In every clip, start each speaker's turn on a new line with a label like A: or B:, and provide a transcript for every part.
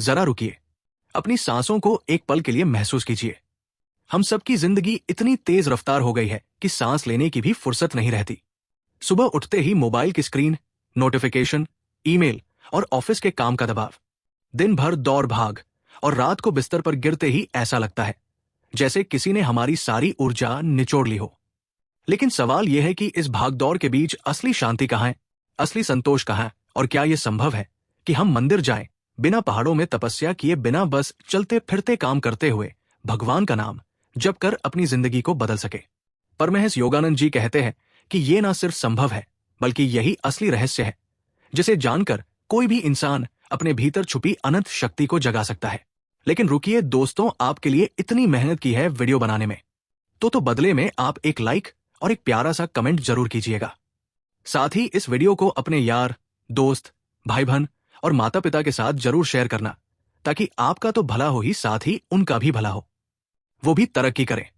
A: जरा रुकिए, अपनी सांसों को एक पल के लिए महसूस कीजिए। हम सबकी जिंदगी इतनी तेज रफ्तार हो गई है कि सांस लेने की भी फुर्सत नहीं रहती। सुबह उठते ही मोबाइल की स्क्रीन, नोटिफिकेशन, ईमेल और ऑफिस के काम का दबाव, दिन भर दौड़ भाग, और रात को बिस्तर पर गिरते ही ऐसा लगता है जैसे किसी ने हमारी सारी ऊर्जा निचोड़ ली हो। लेकिन सवाल यह है कि इस भागदौड़ के बीच असली शांति कहाँ है, असली संतोष कहाँ है, और क्या यह संभव है कि हम मंदिर जाएं, बिना पहाड़ों में तपस्या किए, बिना बस चलते फिरते काम करते हुए भगवान का नाम जप कर अपनी जिंदगी को बदल सके। परमहंस योगानंद जी कहते हैं कि यह ना सिर्फ संभव है बल्कि यही असली रहस्य है, जिसे जानकर कोई भी इंसान अपने भीतर छुपी अनंत शक्ति को जगा सकता है। लेकिन रुकिए दोस्तों, आपके लिए इतनी मेहनत की है वीडियो बनाने में, तो बदले में आप एक लाइक और एक प्यारा सा कमेंट जरूर कीजिएगा। साथ ही इस वीडियो को अपने यार, दोस्त, भाई बहन और माता पिता के साथ जरूर शेयर करना, ताकि आपका तो भला हो ही साथ ही उनका भी भला हो, वो भी तरक्की करें।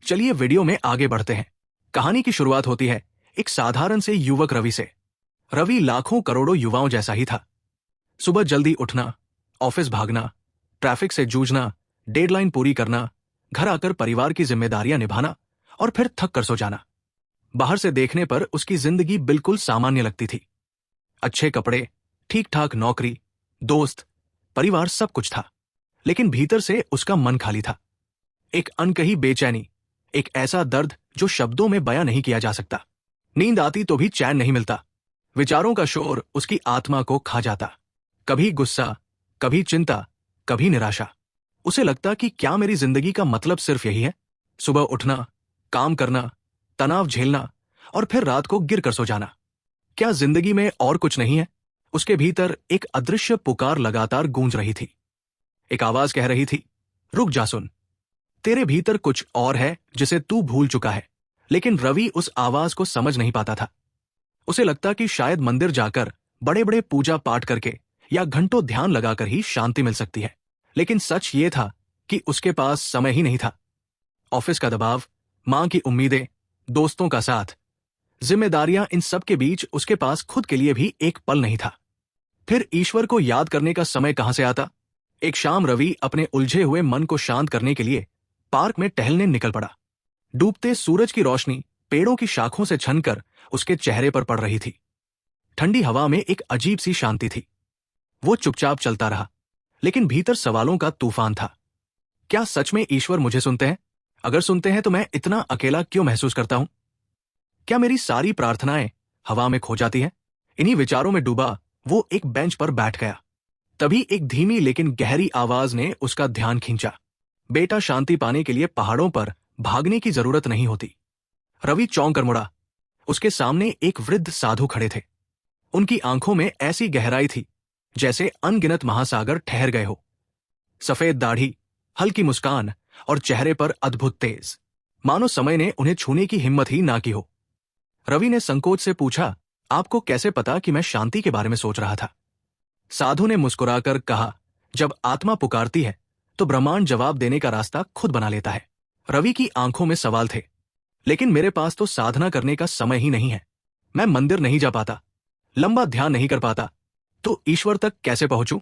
A: चलिए वीडियो में आगे बढ़ते हैं। कहानी की शुरुआत होती है एक साधारण से युवक रवि से। रवि लाखों करोड़ों युवाओं जैसा ही था। सुबह जल्दी उठना, ऑफिस भागना, ट्रैफिक से जूझना, डेडलाइन पूरी करना, घर आकर परिवार की जिम्मेदारियां निभाना और फिर थक कर सो जाना। बाहर से देखने पर उसकी जिंदगी बिल्कुल सामान्य लगती थी। अच्छे कपड़े, ठीक ठाक नौकरी, दोस्त, परिवार, सब कुछ था। लेकिन भीतर से उसका मन खाली था। एक अनकही बेचैनी, एक ऐसा दर्द जो शब्दों में बयां नहीं किया जा सकता। नींद आती तो भी चैन नहीं मिलता। विचारों का शोर उसकी आत्मा को खा जाता। कभी गुस्सा, कभी चिंता, कभी निराशा। उसे लगता कि क्या मेरी जिंदगी का मतलब सिर्फ यही है? सुबह उठना, काम करना, तनाव झेलना और फिर रात को गिर कर सो जाना। क्या जिंदगी में और कुछ नहीं है? उसके भीतर एक अदृश्य पुकार लगातार गूंज रही थी। एक आवाज कह रही थी, रुक जा, सुन, तेरे भीतर कुछ और है जिसे तू भूल चुका है। लेकिन रवि उस आवाज को समझ नहीं पाता था। उसे लगता कि शायद मंदिर जाकर बड़े बड़े पूजा पाठ करके या घंटों ध्यान लगाकर ही शांति मिल सकती है। लेकिन सच ये था कि उसके पास समय ही नहीं था। ऑफिस का दबाव, मां की उम्मीदें, दोस्तों का साथ, जिम्मेदारियां, इन सब के बीच उसके पास खुद के लिए भी एक पल नहीं था। फिर ईश्वर को याद करने का समय कहां से आता? एक शाम रवि अपने उलझे हुए मन को शांत करने के लिए पार्क में टहलने निकल पड़ा। डूबते सूरज की रोशनी पेड़ों की शाखों से छनकर उसके चेहरे पर पड़ रही थी। ठंडी हवा में एक अजीब सी शांति थी। वो चुपचाप चलता रहा, लेकिन भीतर सवालों का तूफान था। क्या सच में ईश्वर मुझे सुनते हैं? अगर सुनते हैं तो मैं इतना अकेला क्यों महसूस करता हूं? क्या मेरी सारी प्रार्थनाएं हवा में खो जाती हैं? इन्हीं विचारों में डूबा वो एक बेंच पर बैठ गया। तभी एक धीमी लेकिन गहरी आवाज ने उसका ध्यान खींचा। बेटा, शांति पाने के लिए पहाड़ों पर भागने की जरूरत नहीं होती। रवि चौंक कर मुड़ा। उसके सामने एक वृद्ध साधु खड़े थे। उनकी आंखों में ऐसी गहराई थी जैसे अनगिनत महासागर ठहर गए हो। सफेद दाढ़ी, हल्की मुस्कान और चेहरे पर अद्भुत तेज, मानो समय ने उन्हें छूने की हिम्मत ही ना की हो। रवि ने संकोच से पूछा, आपको कैसे पता कि मैं शांति के बारे में सोच रहा था? साधु ने मुस्कुराकर कहा, जब आत्मा पुकारती है तो ब्रह्मांड जवाब देने का रास्ता खुद बना लेता है। रवि की आंखों में सवाल थे, लेकिन मेरे पास तो साधना करने का समय ही नहीं है। मैं मंदिर नहीं जा पाता, लंबा ध्यान नहीं कर पाता, तो ईश्वर तक कैसे पहुंचूं?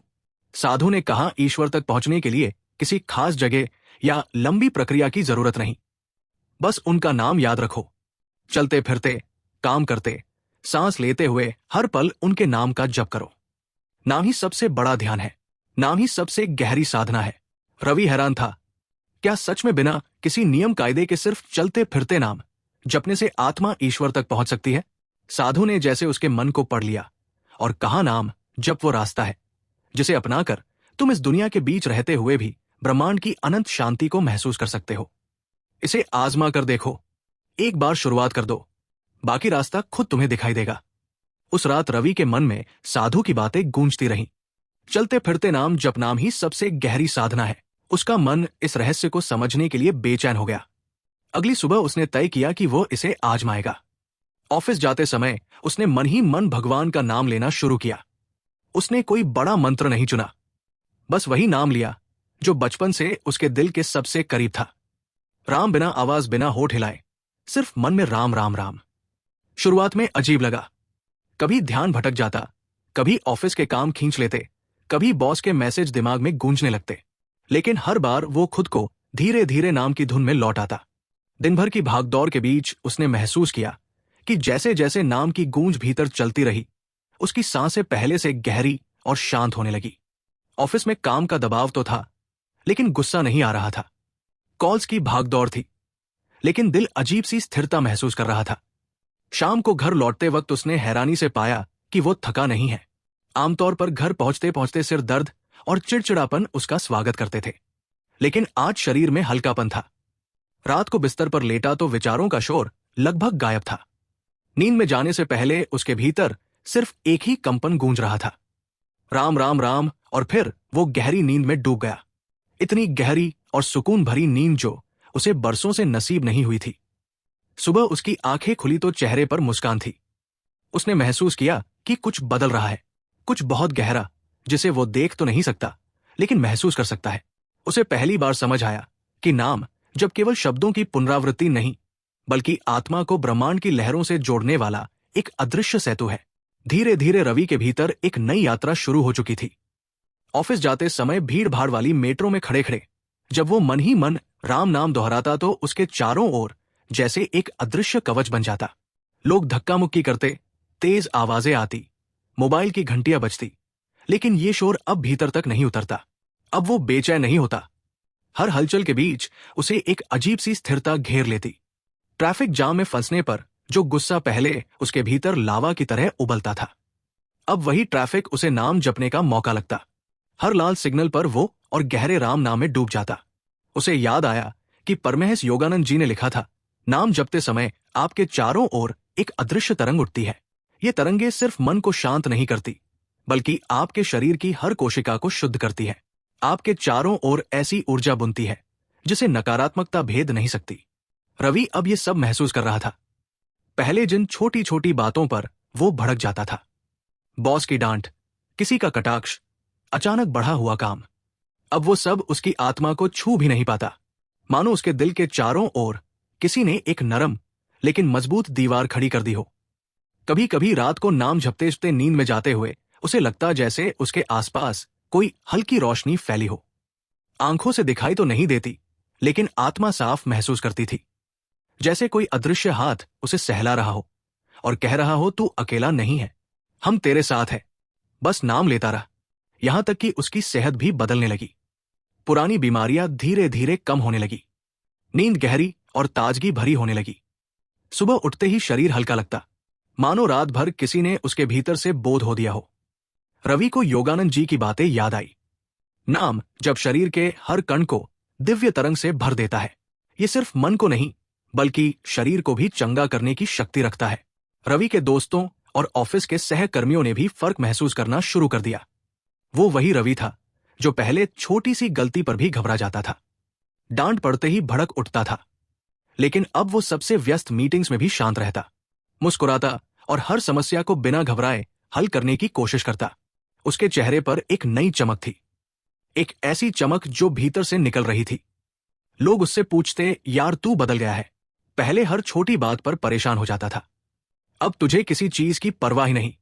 A: साधु ने कहा, ईश्वर तक पहुंचने के लिए किसी खास जगह या लंबी प्रक्रिया की जरूरत नहीं। बस उनका नाम याद रखो। चलते फिरते, काम करते, सांस लेते हुए हर पल उनके नाम का जप करो। नाम ही सबसे बड़ा ध्यान है, नाम ही सबसे गहरी साधना है। रवि हैरान था। क्या सच में बिना किसी नियम कायदे के सिर्फ चलते फिरते नाम जपने से आत्मा ईश्वर तक पहुंच सकती है? साधु ने जैसे उसके मन को पढ़ लिया और कहा, नाम जप वो रास्ता है जिसे अपनाकर तुम इस दुनिया के बीच रहते हुए भी ब्रह्मांड की अनंत शांति को महसूस कर सकते हो। इसे आजमा कर देखो। एक बार शुरुआत कर दो, बाकी रास्ता खुद तुम्हें दिखाई देगा। उस रात रवि के मन में साधु की बातें गूंजती रहीं। चलते फिरते नाम जपनाम ही सबसे गहरी साधना है। उसका मन इस रहस्य को समझने के लिए बेचैन हो गया। अगली सुबह उसने तय किया कि वो इसे आजमाएगा। ऑफिस जाते समय उसने मन ही मन भगवान का नाम लेना शुरू किया। उसने कोई बड़ा मंत्र नहीं चुना, बस वही नाम लिया जो बचपन से उसके दिल के सबसे करीब था। राम, बिना आवाज, बिना होठ हिलाए, सिर्फ मन में राम राम राम। शुरुआत में अजीब लगा। कभी ध्यान भटक जाता, कभी ऑफिस के काम खींच लेते, कभी बॉस के मैसेज दिमाग में गूंजने लगते, लेकिन हर बार वो खुद को धीरे धीरे नाम की धुन में लौट आता। दिन भर की भागदौड़ के बीच उसने महसूस किया कि जैसे जैसे नाम की गूंज भीतर चलती रही, उसकी सांसें पहले से गहरी और शांत होने लगी। ऑफिस में काम का दबाव तो था, लेकिन गुस्सा नहीं आ रहा था। कॉल्स की भागदौड़ थी, लेकिन दिल अजीब सी स्थिरता महसूस कर रहा था। शाम को घर लौटते वक्त उसने हैरानी से पाया कि वो थका नहीं है। आमतौर पर घर पहुंचते पहुंचते सिर दर्द और चिड़चिड़ापन उसका स्वागत करते थे, लेकिन आज शरीर में हल्कापन था। रात को बिस्तर पर लेटा तो विचारों का शोर लगभग गायब था। नींद में जाने से पहले उसके भीतर सिर्फ एक ही कंपन गूंज रहा था, राम राम राम, और फिर वो गहरी नींद में डूब गया। इतनी गहरी और सुकून भरी नींद जो उसे बरसों से नसीब नहीं हुई थी। सुबह उसकी आंखें खुली तो चेहरे पर मुस्कान थी। उसने महसूस किया कि कुछ बदल रहा है, कुछ बहुत गहरा, जिसे वो देख तो नहीं सकता लेकिन महसूस कर सकता है। उसे पहली बार समझ आया कि नाम जब केवल शब्दों की पुनरावृत्ति नहीं, बल्कि आत्मा को ब्रह्मांड की लहरों से जोड़ने वाला एक अदृश्य सेतु है। धीरे धीरे रवि के भीतर एक नई यात्रा शुरू हो चुकी थी। ऑफिस जाते समय भीड़ भाड़ वाली मेट्रो में खड़े खड़े जब वो मन ही मन राम नाम दोहराता तो उसके चारों ओर जैसे एक अदृश्य कवच बन जाता। लोग धक्का मुक्की करते, तेज आवाजें आती, मोबाइल की घंटियां बजती, लेकिन ये शोर अब भीतर तक नहीं उतरता। अब वो बेचैन नहीं होता। हर हलचल के बीच उसे एक अजीब सी स्थिरता घेर लेती। ट्रैफिक जाम में फंसने पर जो गुस्सा पहले उसके भीतर लावा की तरह उबलता था, अब वही ट्रैफिक उसे नाम जपने का मौका लगता। हर लाल सिग्नल पर वो और गहरे राम नाम में डूब जाता। उसे याद आया कि परमहंस योगानंद जी ने लिखा था, नाम जपते समय आपके चारों ओर एक अदृश्य तरंग उठती है। ये तरंगे सिर्फ मन को शांत नहीं करती, बल्कि आपके शरीर की हर कोशिका को शुद्ध करती है। आपके चारों ओर ऐसी ऊर्जा बुनती है जिसे नकारात्मकता भेद नहीं सकती। रवि अब ये सब महसूस कर रहा था। पहले जिन छोटी छोटी बातों पर वो भड़क जाता था, बॉस की डांट, किसी का कटाक्ष, अचानक बढ़ा हुआ काम, अब वो सब उसकी आत्मा को छू भी नहीं पाता। मानो उसके दिल के चारों ओर किसी ने एक नरम लेकिन मजबूत दीवार खड़ी कर दी हो। कभी कभी रात को नाम जपते जपते नींद में जाते हुए उसे लगता जैसे उसके आसपास कोई हल्की रोशनी फैली हो। आंखों से दिखाई तो नहीं देती, लेकिन आत्मा साफ महसूस करती थी, जैसे कोई अदृश्य हाथ उसे सहला रहा हो और कह रहा हो, तू अकेला नहीं है, हम तेरे साथ है, बस नाम लेता रहा। यहां तक कि उसकी सेहत भी बदलने लगी। पुरानी बीमारियां धीरे धीरे कम होने लगी। नींद गहरी और ताजगी भरी होने लगी। सुबह उठते ही शरीर हल्का लगता, मानो रात भर किसी ने उसके भीतर से बोध हो दिया हो। रवि को योगानंद जी की बातें याद आई। नाम जब शरीर के हर कण को दिव्य तरंग से भर देता है, ये सिर्फ मन को नहीं बल्कि शरीर को भी चंगा करने की शक्ति रखता है। रवि के दोस्तों और ऑफिस के सहकर्मियों ने भी फर्क महसूस करना शुरू कर दिया। वो वही रवि था जो पहले छोटी सी गलती पर भी घबरा जाता था, डांट पड़ते ही भड़क उठता था, लेकिन अब वो सबसे व्यस्त मीटिंग्स में भी शांत रहता, मुस्कुराता और हर समस्या को बिना घबराए हल करने की कोशिश करता। उसके चेहरे पर एक नई चमक थी, एक ऐसी चमक जो भीतर से निकल रही थी। लोग उससे पूछते, यार तू बदल गया है, पहले हर छोटी बात पर परेशान हो जाता था, अब तुझे किसी चीज की परवाह ही नहीं।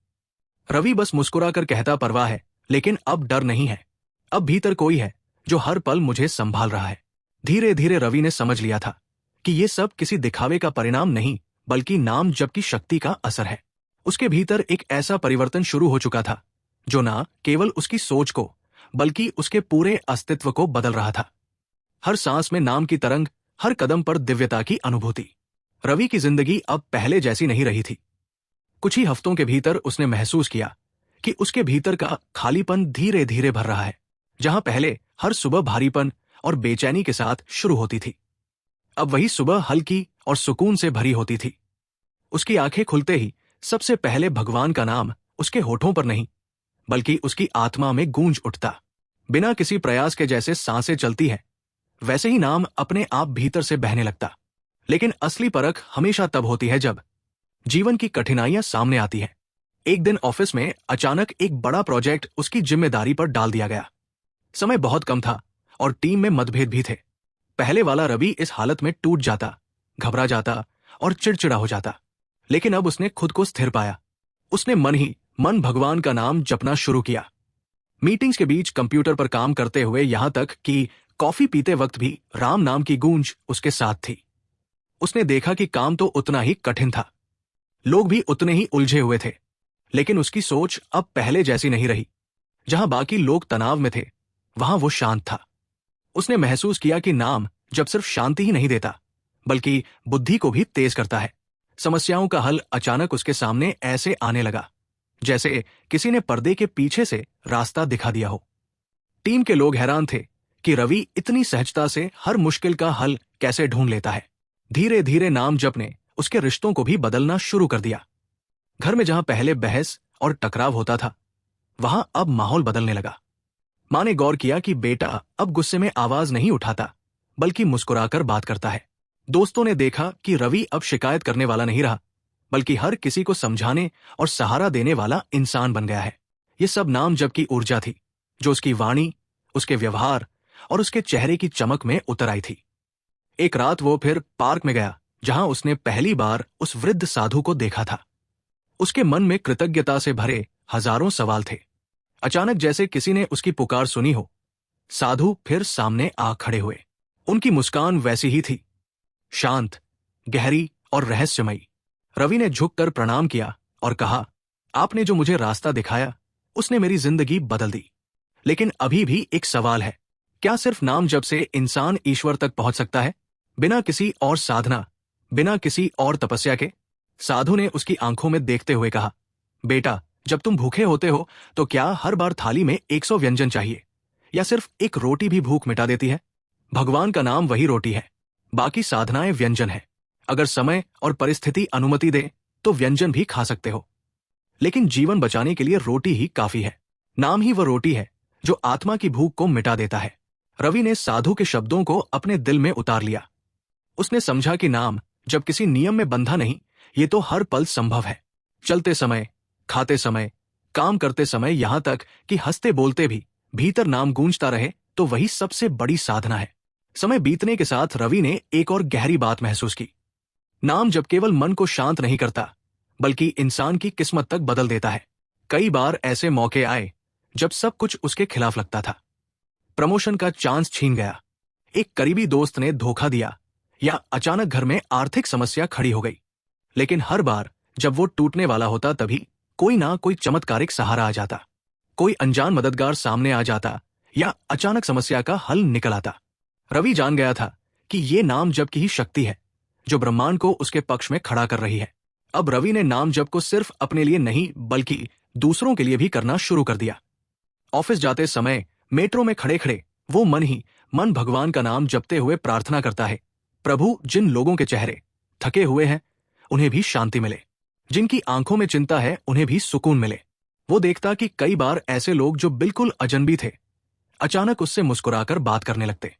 A: रवि बस मुस्कुरा कर कहता, परवाह है, लेकिन अब डर नहीं है, अब भीतर कोई है जो हर पल मुझे संभाल रहा है। धीरे धीरे रवि ने समझ लिया था कि ये सब किसी दिखावे का परिणाम नहीं, बल्कि नाम जप की शक्ति का असर है। उसके भीतर एक ऐसा परिवर्तन शुरू हो चुका था जो ना केवल उसकी सोच को बल्कि उसके पूरे अस्तित्व को बदल रहा था। हर सांस में नाम की तरंग, हर कदम पर दिव्यता की अनुभूति। रवि की जिंदगी अब पहले जैसी नहीं रही थी। कुछ ही हफ्तों के भीतर उसने महसूस किया कि उसके भीतर का खालीपन धीरे धीरे भर रहा है। जहां पहले हर सुबह भारीपन और बेचैनी के साथ शुरू होती थी, अब वही सुबह हल्की और सुकून से भरी होती थी। उसकी आंखें खुलते ही सबसे पहले भगवान का नाम उसके होठों पर नहीं, बल्कि उसकी आत्मा में गूंज उठता। बिना किसी प्रयास के जैसे सांसें चलती है, वैसे ही नाम अपने आप भीतर से बहने लगता। लेकिन असली परख हमेशा तब होती है जब जीवन की कठिनाइयां सामने आती हैं। एक दिन ऑफिस में अचानक एक बड़ा प्रोजेक्ट उसकी जिम्मेदारी पर डाल दिया गया। समय बहुत कम था और टीम में मतभेद भी थे। पहले वाला रवि इस हालत में टूट जाता, घबरा जाता और चिड़चिड़ा हो जाता, लेकिन अब उसने खुद को स्थिर पाया। उसने मन ही मन भगवान का नाम जपना शुरू किया। मीटिंग्स के बीच कंप्यूटर पर काम करते हुए, यहां तक कि कॉफी पीते वक्त भी राम नाम की गूंज उसके साथ थी। उसने देखा कि काम तो उतना ही कठिन था, लोग भी उतने ही उलझे हुए थे, लेकिन उसकी सोच अब पहले जैसी नहीं रही। जहां बाकी लोग तनाव में थे, वहां वो शांत था। उसने महसूस किया कि नाम जब सिर्फ शांति ही नहीं देता, बल्कि बुद्धि को भी तेज करता है। समस्याओं का हल अचानक उसके सामने ऐसे आने लगा जैसे किसी ने पर्दे के पीछे से रास्ता दिखा दिया हो। टीम के लोग हैरान थे कि रवि इतनी सहजता से हर मुश्किल का हल कैसे ढूंढ लेता है। धीरे धीरे नाम जप ने उसके रिश्तों को भी बदलना शुरू कर दिया। घर में जहां पहले बहस और टकराव होता था, वहां अब माहौल बदलने लगा। मां ने गौर किया कि बेटा अब गुस्से में आवाज नहीं उठाता, बल्कि मुस्कुराकर बात करता है। दोस्तों ने देखा कि रवि अब शिकायत करने वाला नहीं रहा, बल्कि हर किसी को समझाने और सहारा देने वाला इंसान बन गया है। ये सब नाम जप की ऊर्जा थी, जो उसकी वाणी, उसके व्यवहार और उसके चेहरे की चमक में उतर आई थी। एक रात वो फिर पार्क में गया, जहां उसने पहली बार उस वृद्ध साधु को देखा था। उसके मन में कृतज्ञता से भरे हजारों सवाल थे। अचानक जैसे किसी ने उसकी पुकार सुनी हो, साधु फिर सामने आ खड़े हुए। उनकी मुस्कान वैसी ही थी, शांत, गहरी और रहस्यमयी। रवि ने झुककर प्रणाम किया और कहा, आपने जो मुझे रास्ता दिखाया, उसने मेरी जिंदगी बदल दी। लेकिन अभी भी एक सवाल है, क्या सिर्फ नाम जप से इंसान ईश्वर तक पहुंच सकता है, बिना किसी और साधना, बिना किसी और तपस्या के? साधु ने उसकी आंखों में देखते हुए कहा, बेटा, जब तुम भूखे होते हो तो क्या हर बार थाली में 100 व्यंजन चाहिए, या सिर्फ एक रोटी भी भूख मिटा देती है? भगवान का नाम वही रोटी है, बाकी साधनाएं व्यंजन है। अगर समय और परिस्थिति अनुमति दे तो व्यंजन भी खा सकते हो, लेकिन जीवन बचाने के लिए रोटी ही काफी है। नाम ही वह रोटी है जो आत्मा की भूख को मिटा देता है। रवि ने साधु के शब्दों को अपने दिल में उतार लिया। उसने समझा कि नाम जब किसी नियम में बंधा नहीं, ये तो हर पल संभव है। चलते समय, खाते समय, काम करते समय, यहां तक कि हंसते बोलते भी भीतर नाम गूंजता रहे तो वही सबसे बड़ी साधना है। समय बीतने के साथ रवि ने एक और गहरी बात महसूस की। नाम जब केवल मन को शांत नहीं करता, बल्कि इंसान की किस्मत तक बदल देता है। कई बार ऐसे मौके आए जब सब कुछ उसके खिलाफ लगता था। प्रमोशन का चांस छीन गया, एक करीबी दोस्त ने धोखा दिया, या अचानक घर में आर्थिक समस्या खड़ी हो गई। लेकिन हर बार जब वो टूटने वाला होता, तभी कोई ना कोई चमत्कारिक सहारा आ जाता। कोई अनजान मददगार सामने आ जाता, या अचानक समस्या का हल निकल आता। रवि जान गया था कि ये नाम जप की ही शक्ति है जो ब्रह्मांड को उसके पक्ष में खड़ा कर रही है। अब रवि ने नाम जप को सिर्फ अपने लिए नहीं, बल्कि दूसरों के लिए भी करना शुरू कर दिया। ऑफिस जाते समय, मेट्रो में खड़े खड़े वो मन ही मन भगवान का नाम जपते हुए प्रार्थना करता है, प्रभु, जिन लोगों के चेहरे थके हुए हैं उन्हें भी शांति मिले, जिनकी आंखों में चिंता है उन्हें भी सुकून मिले। वो देखता कि कई बार ऐसे लोग जो बिल्कुल अजनबी थे, अचानक उससे मुस्कुराकर बात करने लगते,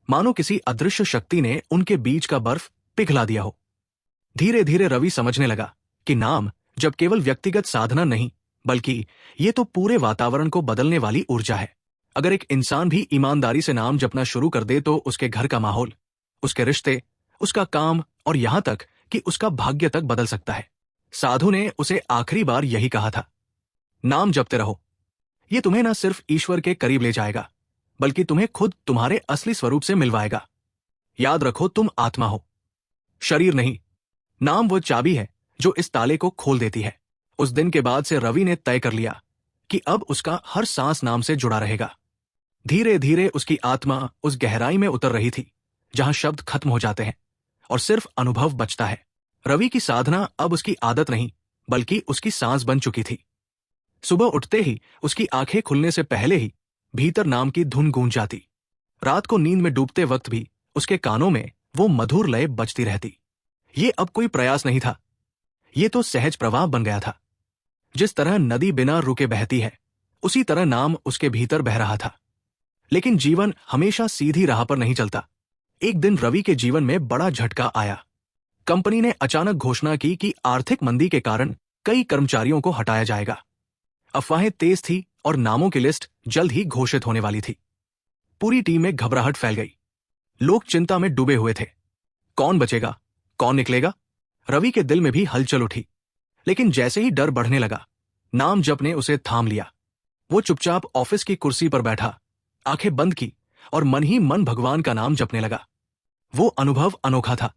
A: मानो किसी अदृश्य शक्ति ने उनके बीच का बर्फ पिघला दिया हो। धीरे धीरे रवि समझने लगा कि नाम जब केवल व्यक्तिगत साधना नहीं, बल्कि ये तो पूरे वातावरण को बदलने वाली ऊर्जा है। अगर एक इंसान भी ईमानदारी से नाम जपना शुरू कर दे तो उसके घर का माहौल, उसके रिश्ते, उसका काम और यहां तक कि उसका भाग्य तक बदल सकता है। साधु ने उसे आखिरी बार यही कहा था, नाम जपते रहो, ये तुम्हें न सिर्फ ईश्वर के करीब ले जाएगा, बल्कि तुम्हें खुद तुम्हारे असली स्वरूप से मिलवाएगा। याद रखो, तुम आत्मा हो, शरीर नहीं। नाम वो चाबी है जो इस ताले को खोल देती है। उस दिन के बाद से रवि ने तय कर लिया कि अब उसका हर सांस नाम से जुड़ा रहेगा। धीरे धीरे उसकी आत्मा उस गहराई में उतर रही थी जहां शब्द खत्म हो जाते हैं और सिर्फ अनुभव बचता है। रवि की साधना अब उसकी आदत नहीं, बल्कि उसकी सांस बन चुकी थी। सुबह उठते ही उसकी आंखें खुलने से पहले ही भीतर नाम की धुन गूंज जाती। रात को नींद में डूबते वक्त भी उसके कानों में वो मधुर लय बजती रहती। ये अब कोई प्रयास नहीं था, ये तो सहज प्रवाह बन गया था। जिस तरह नदी बिना रुके बहती है, उसी तरह नाम उसके भीतर बह रहा था। लेकिन जीवन हमेशा सीधी राह पर नहीं चलता। एक दिन रवि के जीवन में बड़ा झटका आया। कंपनी ने अचानक घोषणा की कि आर्थिक मंदी के कारण कई कर्मचारियों को हटाया जाएगा। अफवाहें तेज थी और नामों की लिस्ट जल्द ही घोषित होने वाली थी। पूरी टीम में घबराहट फैल गई। लोग चिंता में डूबे हुए थे। कौन बचेगा, कौन निकलेगा? रवि के दिल में भी हलचल उठी। लेकिन जैसे ही डर बढ़ने लगा, नाम जप ने उसे थाम लिया। वो चुपचाप ऑफिस की कुर्सी पर बैठा, आंखें बंद की और मन ही मन भगवान का नाम जपने लगा। वो अनुभव अनोखा था।